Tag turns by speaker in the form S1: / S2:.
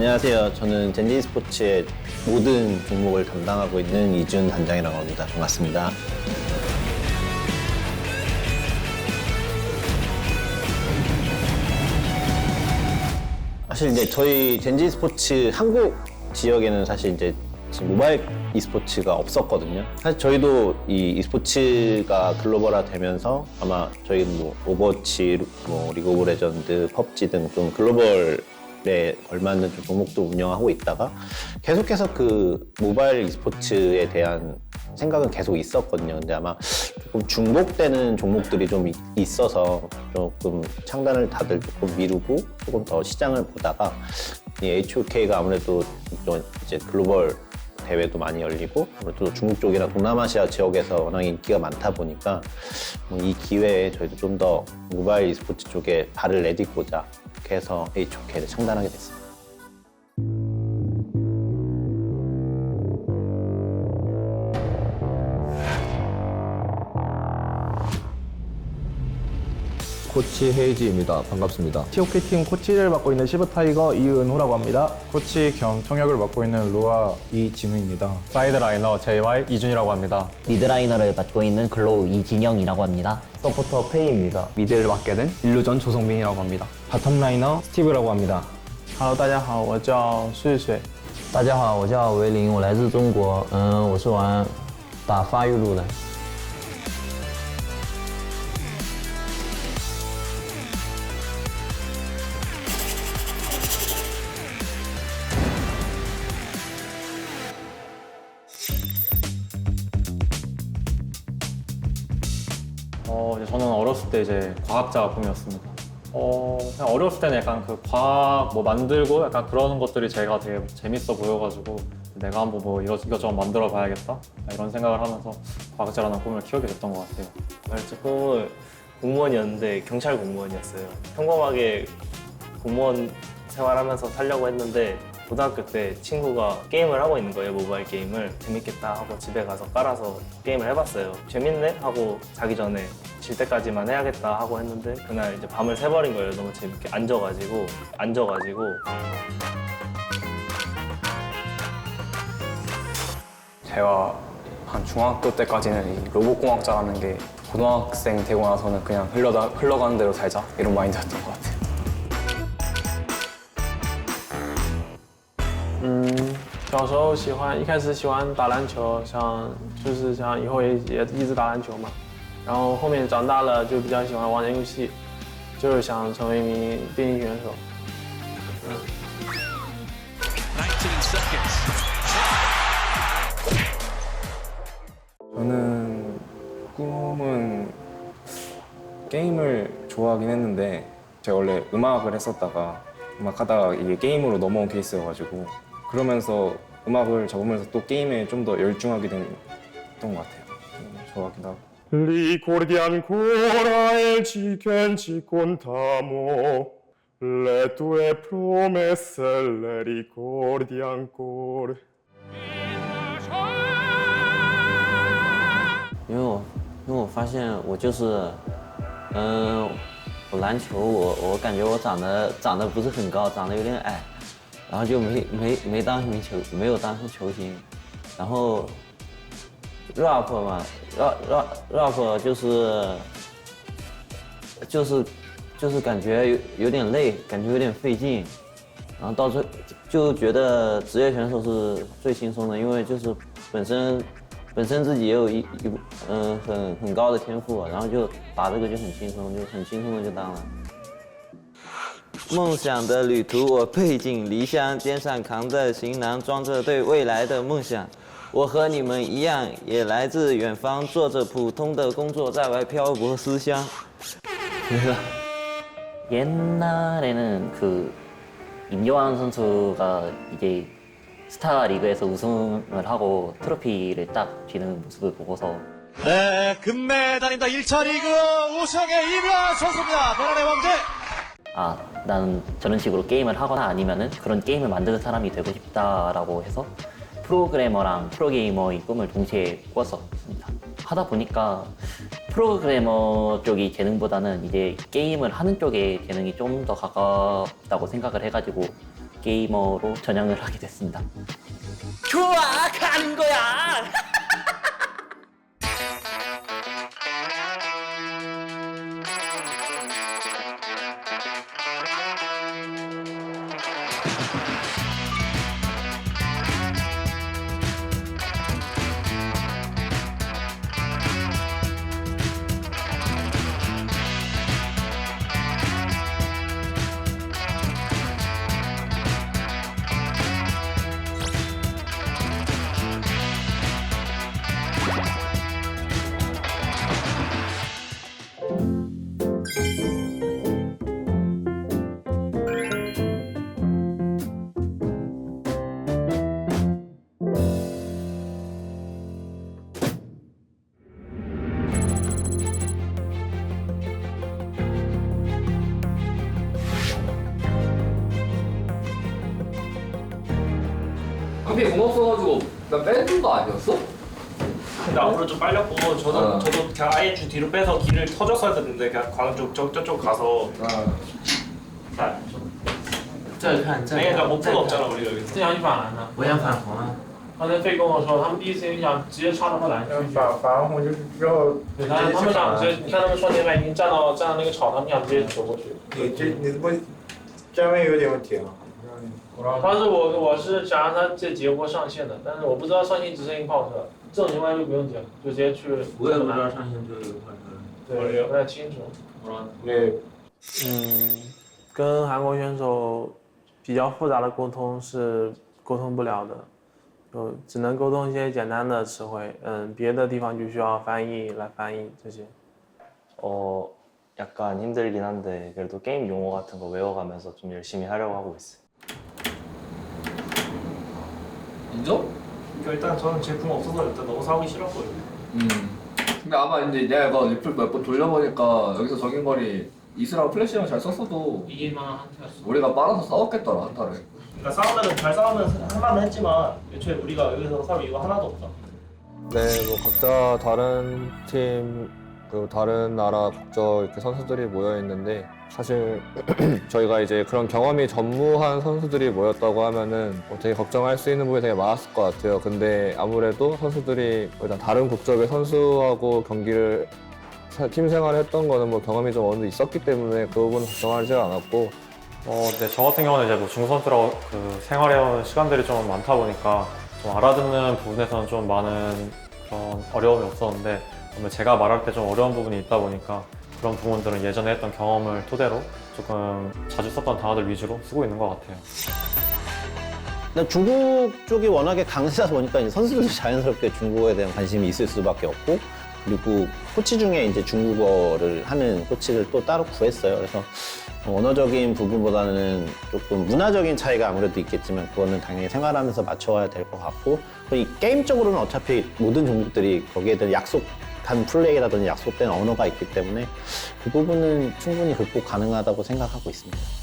S1: 안녕하세요. 저는 젠지 스포츠의 모든 종목을 담당하고 있는 이준 단장이라고 합니다. 반갑습니다. 사실 이제 저희 젠지 스포츠 한국 지역에는 사실 이제 지금 모바일 e스포츠가 없었거든요. 사실 저희도 이 e스포츠가 글로벌화 되면서 아마 저희는 뭐 오버워치, 뭐 리그 오브 레전드, 펍지 등 좀 글로벌에 걸맞는 좀 종목도 운영하고 있다가 계속해서 그 모바일 e스포츠에 대한 생각은 계속 있었거든요. 근데 아마 조금 중복되는 종목들이 좀 있어서 조금 창단을 다들 조금 미루고 조금 더 시장을 보다가 이 HOK가 아무래도 좀 이제 글로벌 대회도 많이 열리고 아무래도 중국 쪽이나 동남아시아 지역에서 워낙 인기가 많다 보니까 이 기회에 저희도 좀 더 모바일 e스포츠 쪽에 발을 내딛고자 이렇게 해서 HOK를 창단하게 됐습니다.
S2: 코치 헤이지입니다. 반갑습니다.
S3: TOK 팀 코치를 맡고 있는 시브타이거 이은호라고 합니다.
S4: 코치 겸 통역을 맡고 있는 루아 이진우입니다. 사이드라이너 JY 이준이라고 합니다.
S5: 리드라이너를 맡고 있는 글로우 이진영이라고 합니다.
S3: 서포터 페이입니다.
S4: 미드를 맡게 된 일루전 조성빈이라고 합니다.
S3: 바텀라이너 스티브라고 합니다.
S6: Hello， 大家好，我叫睡睡。
S5: 大家好，我叫维林，我来自中国，我是玩打发育路的。
S4: 저는 어렸을 때 이제 과학자가 꿈이었습니다. 그냥 어렸을 때는 약간 그 과학 뭐 만들고 약간 그런 것들이 제가 되게 재밌어 보여가지고 내가 한번 뭐 이것저것 만들어 봐야겠다 이런 생각을 하면서 과학자라는 꿈을 키우게 됐던 것 같아요.
S6: 제 꿈은 공무원이었는데 경찰 공무원이었어요. 평범하게 공무원 생활하면서 살려고 했는데 고등학교 때 친구가 게임을 하고 있는 거예요. 모바일 게임을. 재밌겠다 하고 집에 가서 깔아서 게임을 해봤어요. 재밌네? 하고 자기 전에 질 때까지만 해야겠다 하고 했는데 그날 이제 밤을 새버린 거예요. 너무 재밌게 앉아가지고
S4: 제가 한 중학교 때까지는 이 로봇공학자라는 게 고등학생 되고 나서는 그냥 흘러가는 대로 살자 이런 마인드였던 것 같아요.
S6: 小时候一开始喜欢打篮球，想以后也一直打篮球嘛。然后后面长大了就比较喜欢玩游戏，就是想成为一名电竞选手。
S7: 저는 꿈은 게임을 좋아하긴 했는데 제가 원래 음악을 했었다가 음악하다가 이게 게임으로 넘어온 케이스여가지고 그러면서 음악을 접으면서 또 게임에 좀 더 열중하게 됐던 것 같아요. 좋아하기도 하고.
S8: Ricordiam ancora il chicken ci contamo, le tue promesse le ricordi ancora.
S5: 因为我发现我就是，我篮球我感觉我长得不是很高，长得有点矮，然后就没有当成球星，然后 rap 嘛 rap 就是感觉有点累，感觉有点费劲，然后到最后就觉得职业选手是最轻松的，因为就是本身自己也有很高的天赋，然后就打这个就很轻松，就很轻松的就当了。梦想的旅途，我背井离乡，肩上扛着行囊，装着对未来的梦想。我和你们一样，也来自远方，做着普通的工作，在外漂泊思乡。옛날에는 그 임요환 선수가 이제 스타 리그에서 우승을 하고 트로피를 딱 쥐는 모습을 보고서
S9: 네, 금메달입니다. 1차 리그 우승의 이묘한 선수입니다. 베란의 왕제.
S5: 아, 나는 저런 식으로 게임을 하거나 아니면은 그런 게임을 만드는 사람이 되고 싶다라고 해서 프로그래머랑 프로게이머의 꿈을 동시에 꿨었습니다. 하다 보니까 프로그래머 쪽이 재능보다는 이제 게임을 하는 쪽의 재능이 좀 더 가깝다고 생각을 해가지고 게이머로 전향을 하게 됐습니다.
S10: 좋아, 가는 거야.
S2: 근데 공 없어가지고 나 뺀 거 아니었어?
S6: 근데 앞으로 좀 빨렸고 저도 그냥 아예 주 뒤로 빼서 길을 터줬어야 됐는데 그냥 광 저쪽 가서
S10: 这看这
S6: 그러니까 목표가 없잖아 우리가 여기서.
S10: 这样就反蓝了。我想反红啊。
S11: 刚才费跟我说，他们第一时间想直接插到蓝区去。
S3: 反红就是之后，
S11: 对，他们想直接，你看他们双前板已经站到那个草，他们想直接走过去。
S3: 你不站位有点问题啊。
S11: 当时我是想让他这几个锅上线的，但是我不知道上线只剩一个炮车，这种情况就不用讲，就直接去。
S10: 我也不知道上线就有炮车。
S11: 对，不太清楚。
S3: 对。
S12: 跟韩国选手比较复杂的沟通是沟通不了的，就只能沟通一些简单的词汇，别的地方就需要翻译来翻译这些。
S6: 약간 힘들긴 한데 그래도 게임 용어 같은 거 외워가면서 좀 열심히 하려고 하고 있어요.
S2: 인정?
S6: 그러니까 일단 저는 제품 없어서 일단 너무 사오기 싫었거든요.
S2: 근데 아마 이제 내가 이거 리플 몇 번 돌려보니까 여기서 정인거리 이스라고 플래시랑 잘 썼어도
S10: 이게만 한타였어.
S2: 우리가 빨아서 싸웠겠더라 한타를.
S6: 그러니까 싸우면은 잘 싸우면 할만은 했지만 애초에 우리가 여기서 싸울 이유가 하나도 없다.
S2: 네, 뭐 각자 다른 팀 그리고 다른 나라 국적 이렇게 선수들이 모여 있는데 사실 저희가 이제 그런 경험이 전무한 선수들이 모였다고 하면은 뭐 되게 걱정할 수 있는 부분이 되게 많았을 것 같아요. 근데 아무래도 선수들이 일단 다른 국적의 선수하고 경기를 팀 생활을 했던 거는 뭐 경험이 좀 어느 정도 있었기 때문에 그 부분은 걱정하지 않았고.
S4: 네, 저 같은 경우는 이제 뭐 중선수라고 생활해온 시간들이 좀 많다 보니까 좀 알아듣는 부분에서는 좀 많은 그런 어려움이 없었는데 제가 말할 때 좀 어려운 부분이 있다 보니까 그런 부분들은 예전에 했던 경험을 토대로 조금 자주 썼던 단어들 위주로 쓰고 있는 것 같아요.
S1: 중국 쪽이 워낙에 강세다 보니까 이제 선수들도 자연스럽게 중국어에 대한 관심이 있을 수밖에 없고, 그리고 코치 중에 이제 중국어를 하는 코치를 또 따로 구했어요. 그래서 언어적인 부분보다는 조금 문화적인 차이가 아무래도 있겠지만 그거는 당연히 생활하면서 맞춰야 될 것 같고, 이 게임적으로는 어차피 모든 종목들이 거기에 대한 약속한 플레이라든지 약속된 언어가 있기 때문에 그 부분은 충분히 극복 가능하다고 생각하고 있습니다.